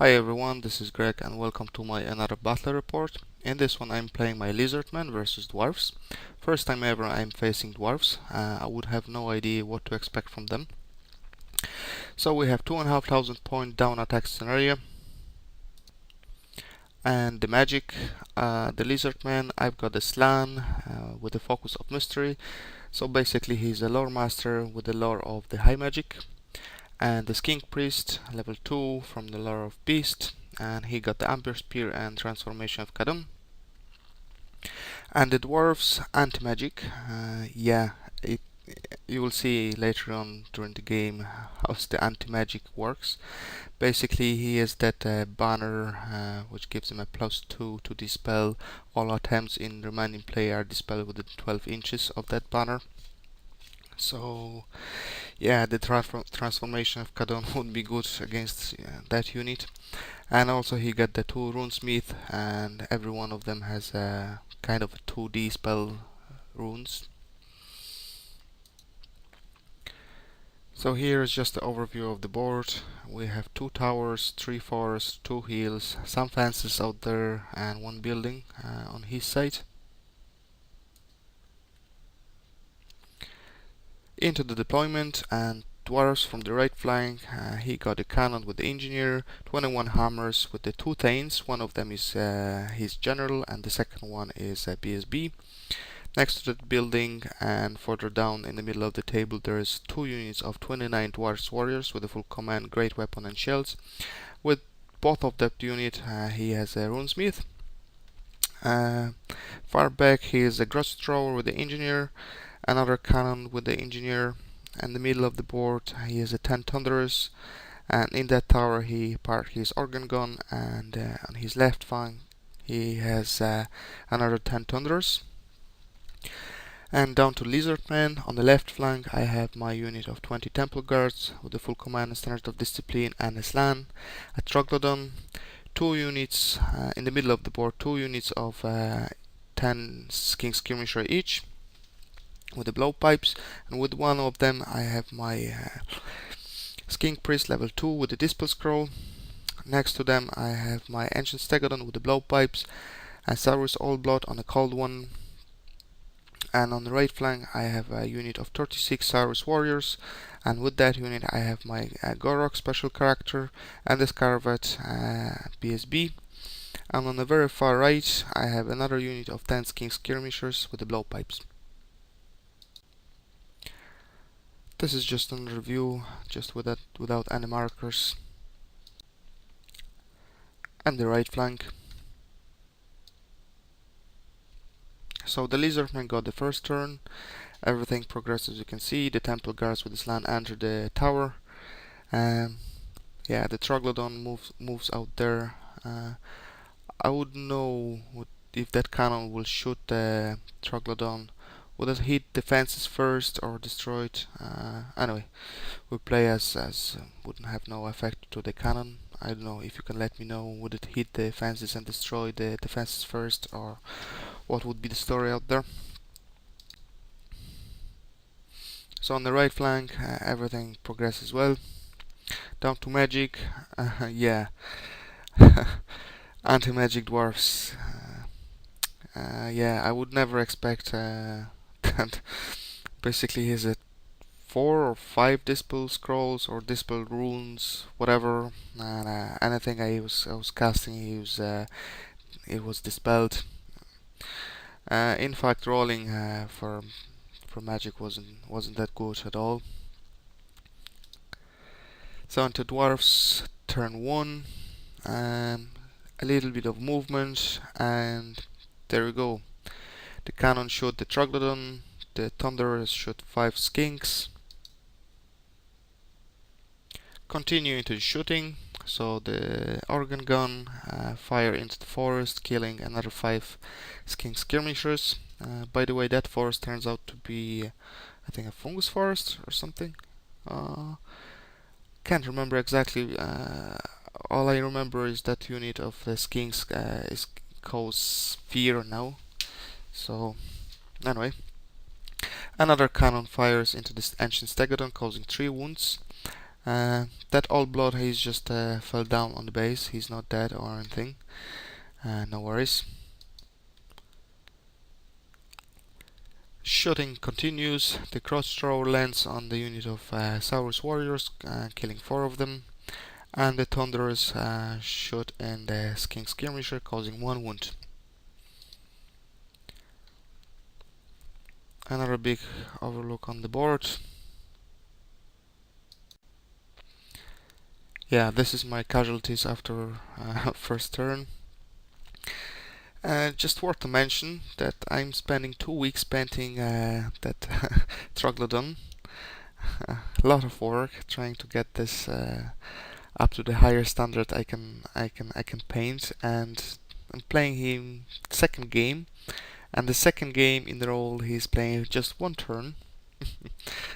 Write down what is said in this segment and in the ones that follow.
Hi everyone, this is Greg and welcome to my another battle report. In this one I'm playing my Lizardmen versus Dwarfs. First time ever I'm facing Dwarfs. I would have no idea what to expect from them. So we have 2,500 point down attack scenario. And the magic, the Lizardman, I've got the Slan with the focus of mystery. So basically he's a lore master with the lore of the high magic. And the Skink Priest, level 2 from the lore of Beast, and he got the Amber Spear and Transformation of Kadum. And the Dwarfs, Anti-Magic, you will see later on during the game how the anti-magic works. Basically he has that banner which gives him a +2 to dispel all attempts in remaining play are dispelled within 12 inches of that banner. So yeah, the transformation of Kadon would be good against that unit. And also he got the 2 runesmith, and every one of them has a kind of a 2D spell runes. So here is just the overview of the board. We have 2 towers, 3 forests, 2 hills, some fences out there, and 1 building on his side. Into the deployment, and Dwarfs from the right flank, he got a cannon with the engineer, 21 hammers with the 2 thanes. One of them is his general and the second one is BSB. Next to that building and further down in the middle of the table there's 2 units of 29 Dwarfs warriors with a full command, great weapon and shields. With both of that unit he has a runesmith. Far back he is a grudge thrower with the engineer, another cannon with the engineer. In the middle of the board he has a 10 thunderers, and in that tower he parked his organ gun, and on his left flank he has another 10 thunderers. And down to Lizardmen, on the left flank I have my unit of 20 temple guards with the full command and standard of discipline and a slan, a troglodyte, 2 units in the middle of the board, 2 units of 10 King Skirmisher each with the blowpipes, and with one of them I have my Skink Priest level 2 with the Dispel Scroll. Next to them I have my Ancient Stegodon with the blowpipes and Saurus Allblood on a cold one. And on the right flank I have a unit of 36 Saurus warriors, and with that unit I have my Gorok special character and the Scarvet BSB. And on the very far right I have another unit of 10 King Skirmishers with the blowpipes. This is just an review, just without any markers. And the right flank. So the Lizardmen got the first turn. Everything progressed as you can see. The temple guards with the slan enter the tower. Yeah, the Troglodon moves out there. I would know if that cannon will shoot the Troglodon. Would it hit the fences first or destroy it? Anyway, we play as wouldn't have no effect to the cannon. I don't know if you can let me know, would it hit the fences and destroy the fences first, or what would be the story out there? So on the right flank everything progresses well. Down to magic, yeah, anti-magic dwarfs. Yeah, I would never expect that. Basically he's a 4 or 5 dispel scrolls or dispel runes, whatever, and anything I was casting it was dispelled. In fact, rolling for magic wasn't that good at all. So onto dwarfs, turn 1, a little bit of movement, and there we go. The cannon shot the Troglodon, the Thunderers shot 5 skinks. Continue into the shooting, so the organ gun fire into the forest, killing another 5 Skink Skirmishers. By the way, that forest turns out to be, I think, a fungus forest or something. Can't remember exactly. All I remember is that unit of the Skinks is cause fear now. So anyway, another cannon fires into this Ancient Stegodon, causing 3 wounds. That old blood, he's just fell down on the base. He's not dead or anything. No worries. Shooting continues. The crossthrower lands on the unit of Saurus warriors, killing 4 of them. And the Thunderers shoot in the King Skirmisher, causing 1 wound. Another big overlook on the board. Yeah, this is my casualties after first turn. Just worth to mention that I'm spending 2 weeks painting that Troglodon. A lot of work trying to get this up to the higher standard I can paint, and I'm playing him second game, and the second game in the role he's playing just 1 turn.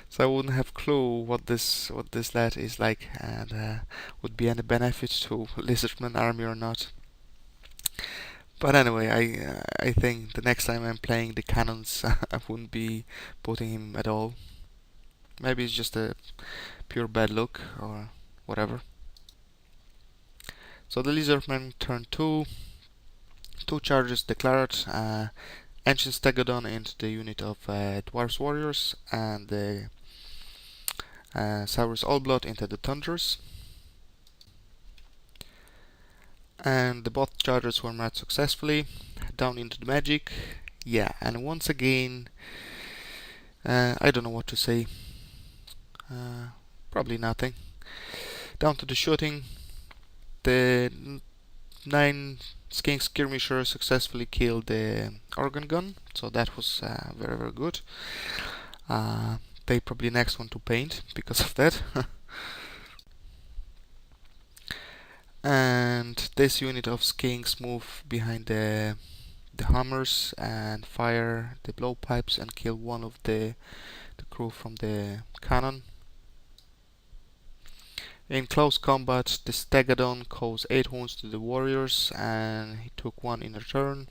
So I wouldn't have clue what this lad is like, and would be any benefit to Lizardmen army or not. But anyway, I think the next time I'm playing the cannons, I wouldn't be putting him at all. Maybe it's just a pure bad luck or whatever. So the Lizardmen turn 2, 2 charges declared. Ancient Stegodon into the unit of Dwarfs warriors, and the Saurus Allblood into the Thunderers. And the both charges were met successfully. Down into the magic. Yeah, and once again, I don't know what to say. Probably nothing. Down to the shooting. The 9 King Skirmisher successfully killed the organ gun, so that was very, very good. They probably next one to paint because of that. And this unit of skinks move behind the hammers and fire the blowpipes and kill 1 of the crew from the cannon. In close combat, the Stegodon caused 8 wounds to the warriors, and he took 1 in return.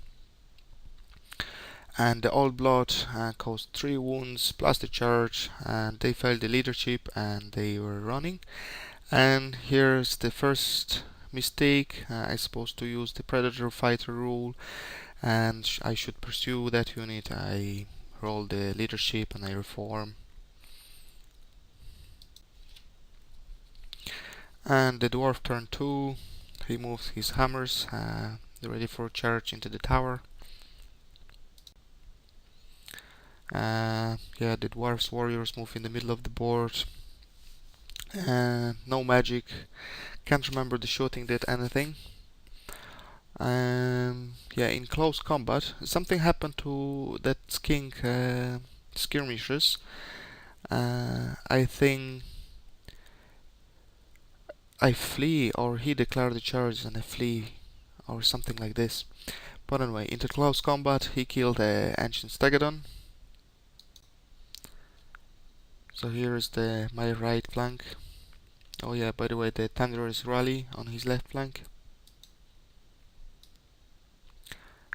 And the Old Blood caused 3 wounds plus the charge, and they failed the leadership and they were running. And here's the first mistake. I'm supposed to use the Predator Fighter rule, and I should pursue that unit. I roll the leadership and I reform. And the Dwarf turn 2. He moves his hammers, ready for a charge into the tower. Yeah, the Dwarfs warriors move in the middle of the board. No magic. Can't remember the shooting did anything. Yeah, in close combat, something happened to that skink skirmishes. I think I flee, or he declared the charge and I flee, or something like this. But anyway, into close combat, he killed Ancient Stegodon. So here is my right flank. Oh yeah, by the way, the Thunderer is rally on his left flank.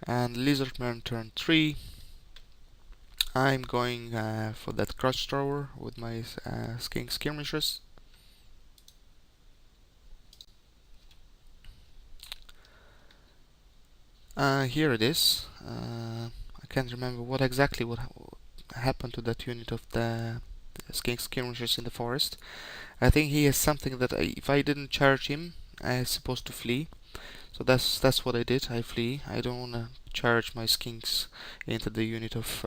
And Lizardmen turn 3. I'm going for that cross thrower with my skink skirmishers. Here it is. I can't remember what exactly what happened to that unit of the skink skirmishers in the forest. I think he has something that if I didn't charge him, I'm supposed to flee. So that's what I did. I flee. I don't want to charge my skinks into the unit of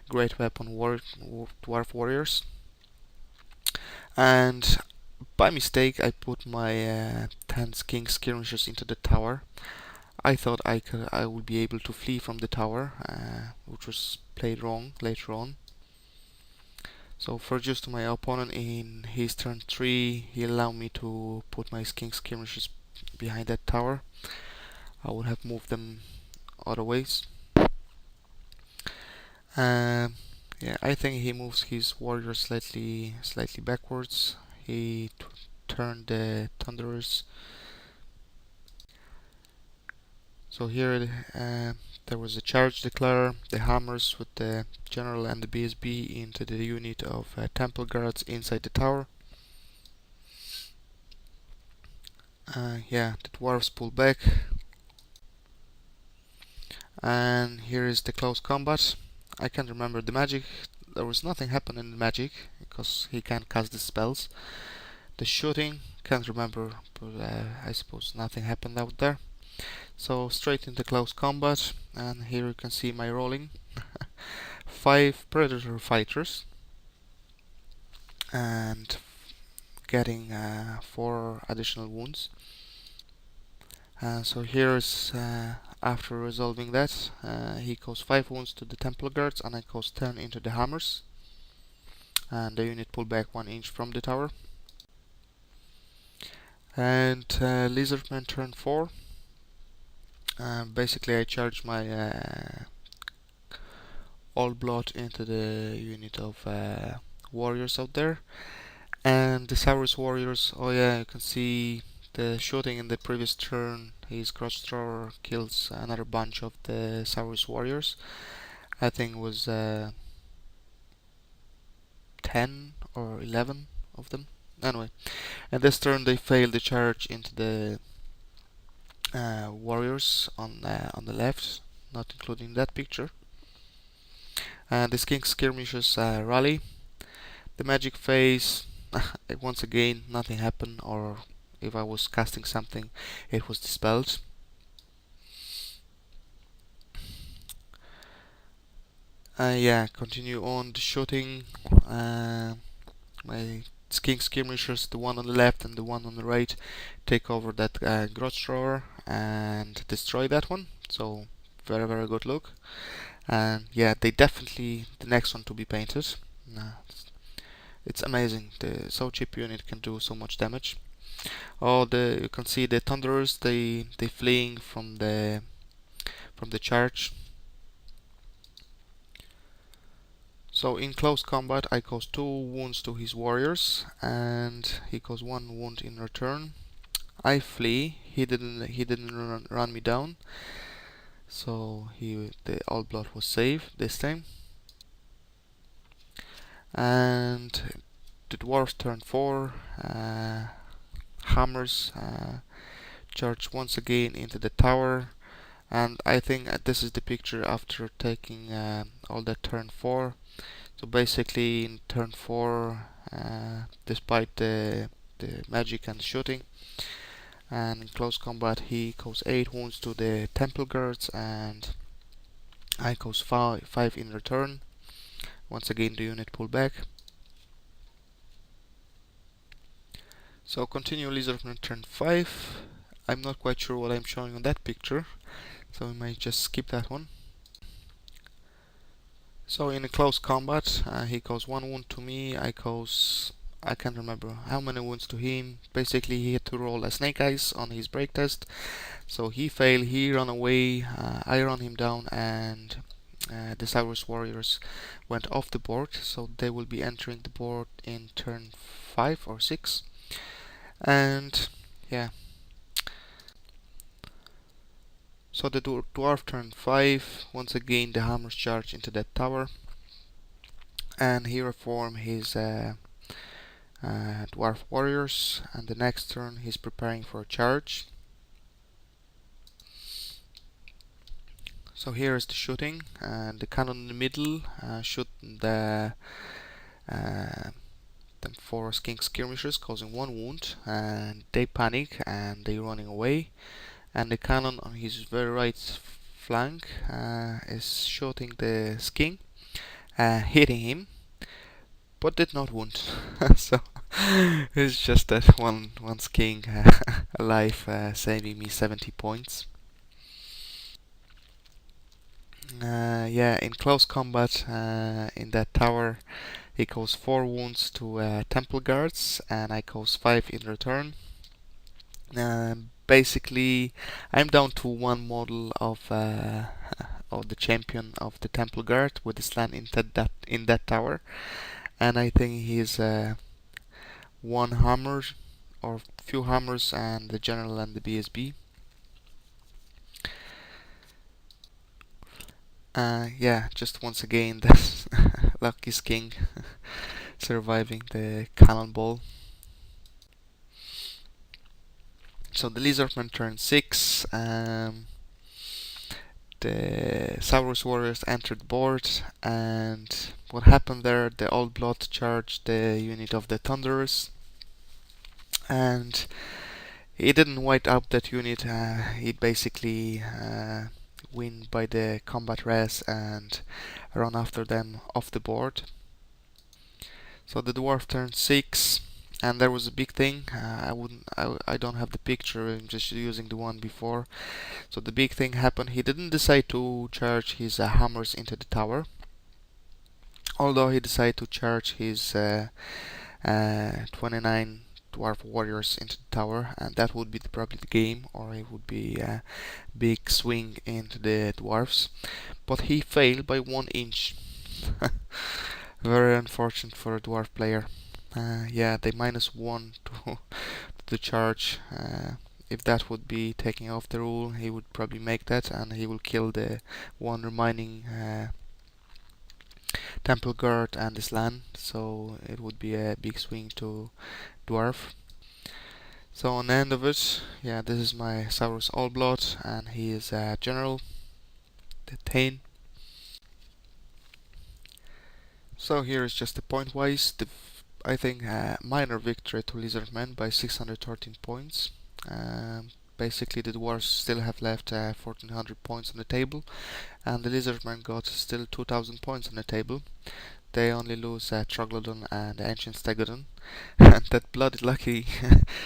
great weapon dwarf warriors. And by mistake, I put my 10 skink skirmishers into the tower. I thought I would be able to flee from the tower, which was played wrong later on. So for just my opponent in his turn 3, he allowed me to put my skink skirmishers behind that tower. I would have moved them other ways. Yeah, I think he moves his warriors slightly backwards. He turned the Thunderers. So here there was a charge declare, the hammers with the general and the BSB into the unit of temple guards inside the tower. Yeah, the dwarves pull back, and here is the close combat. I can't remember the magic. There was nothing happened in the magic because he can't cast the spells. The shooting, can't remember, but I suppose nothing happened out there. So straight into close combat, and here you can see my rolling. 5 predator fighters and getting 4 additional wounds. So here's after resolving that, he caused 5 wounds to the temple guards, and I caused 10 into the hammers. And the unit pulled back 1 inch from the tower. And Lizardmen turn 4. Basically, I charged my all blood into the unit of warriors out there. And the Saurus warriors, oh yeah, you can see the shooting in the previous turn. His cross thrower kills another bunch of the Saurus warriors. I think it was 10 or 11 of them. Anyway, and this turn they failed the charge into the warriors on the left, not including that picture. And the King skirmishers rally. The magic phase, once again, nothing happened, or if I was casting something, it was dispelled. Yeah, continue on the shooting. My King skirmishers, the one on the left and the one on the right, take over that grudge thrower and destroy that one. So very good look. And yeah, they definitely the next one to be painted. It's amazing. The so cheap unit can do so much damage. Oh, you can see the thunderers. They fleeing from the charge. So in close combat, I caused 2 wounds to his warriors, and he caused 1 wound in return. I flee. He didn't run me down. So the all blood was saved this time. And the dwarfs turn 4. Hammers charge once again into the tower. And I think this is the picture after taking all that turn 4. So basically in turn 4, despite the magic and shooting, and in close combat he caused 8 wounds to the temple guards, and I caused 5 in return. Once again the unit pulled back. So continue Lizardman turn 5. I'm not quite sure what I'm showing on that picture, so we might just skip that one. So in a close combat, he caused 1 wound to me. I can't remember how many wounds to him. Basically, he had to roll a snake eyes on his break test, so he failed. He ran away. I ran him down, and the Saurus warriors went off the board. So they will be entering the board in turn 5 or 6. And yeah. So the dwarf turn 5. Once again, the hammers charge into that tower, and he reform his dwarf warriors. And the next turn, he's preparing for a charge. So here is the shooting, and the cannon in the middle shoot the them 4 King skirmishers, causing 1 wound, and they panic and they running away. And the cannon on his very right flank is shooting the Skink, hitting him, but did not wound. So it's just that one Skink alive, saving me 70 points. Yeah, in close combat in that tower, he caused 4 wounds to temple guards, and I caused 5 in return. Basically, I'm down to 1 model of the champion of the temple guard with the slant in that tower, and I think he's 1 hammer or few hammers and the general and the BSB. Yeah, just once again that lucky King surviving the cannonball. So the Lizardmen turn 6. The Saurus warriors entered the board, and what happened there? The Old Blood charged the unit of the Thunderers, and he didn't wipe out that unit. He basically win by the combat res and run after them off the board. So the dwarf turned 6, and there was a big thing. I don't have the picture. I'm just using the one before. So the big thing happened. He didn't decide to charge his hammers into the tower, although he decided to charge his 29 dwarf warriors into the tower, and that would be probably the game, or it would be a big swing into the dwarfs. But he failed by 1 inch. Very unfortunate for a dwarf player. Yeah, they -1 to the charge. If that would be taking off the rule, he would probably make that, and he will kill the one remaining temple guard and this land. So it would be a big swing to dwarf. So on the end of it, yeah, this is my Saurus Allblood, and he is a general, the Thane. So here is just the point wise. I think minor victory to Lizardmen by 613 points. Basically the dwarves still have left 1400 points on the table, and the Lizardmen got still 2000 points on the table. They only lose Troglodon and Ancient Stegodon, and that bloody lucky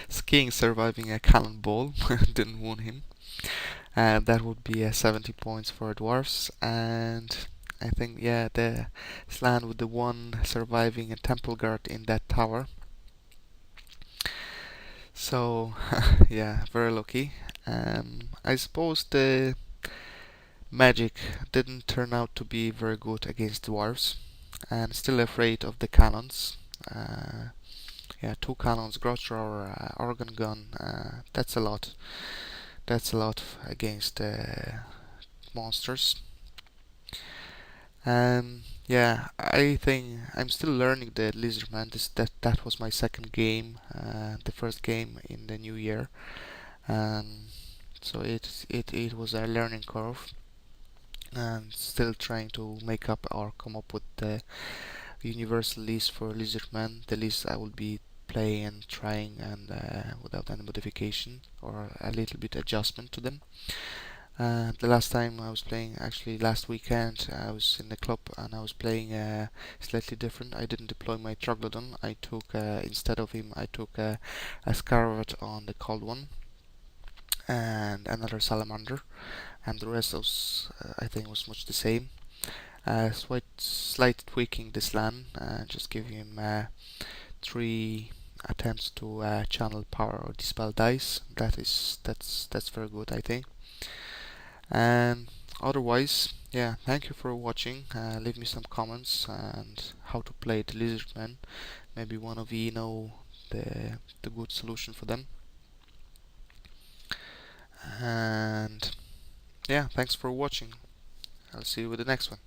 skiing surviving a cannonball didn't wound him. That would be 70 points for dwarfs, and I think, yeah, the Slan with the one surviving a temple guard in that tower. So yeah, very lucky. I suppose the magic didn't turn out to be very good against dwarves, and still afraid of the cannons. Yeah, 2 cannons, growth thrower, organ gun. That's a lot. That's a lot against monsters. Yeah, I think I'm still learning the Lizardman. That was my second game, the first game in the new year. So it was a learning curve, and still trying to make up or come up with the universal list for Lizardman. The list I will be playing and trying, and without any modification or a little bit adjustment to them. The last time I was playing, actually last weekend, I was in the club and I was playing slightly different. I didn't deploy my Troglodon. I took, instead of him, I took a Scarlet on the cold one and another Salamander, and the rest was, I think, was much the same. Slight tweaking this land, just give him 3 attempts to channel power or dispel dice. That's very good, I think. And otherwise, yeah, thank you for watching. Leave me some comments and how to play the Lizardmen. Maybe one of you know the good solution for them. And yeah, thanks for watching. I'll see you with the next one.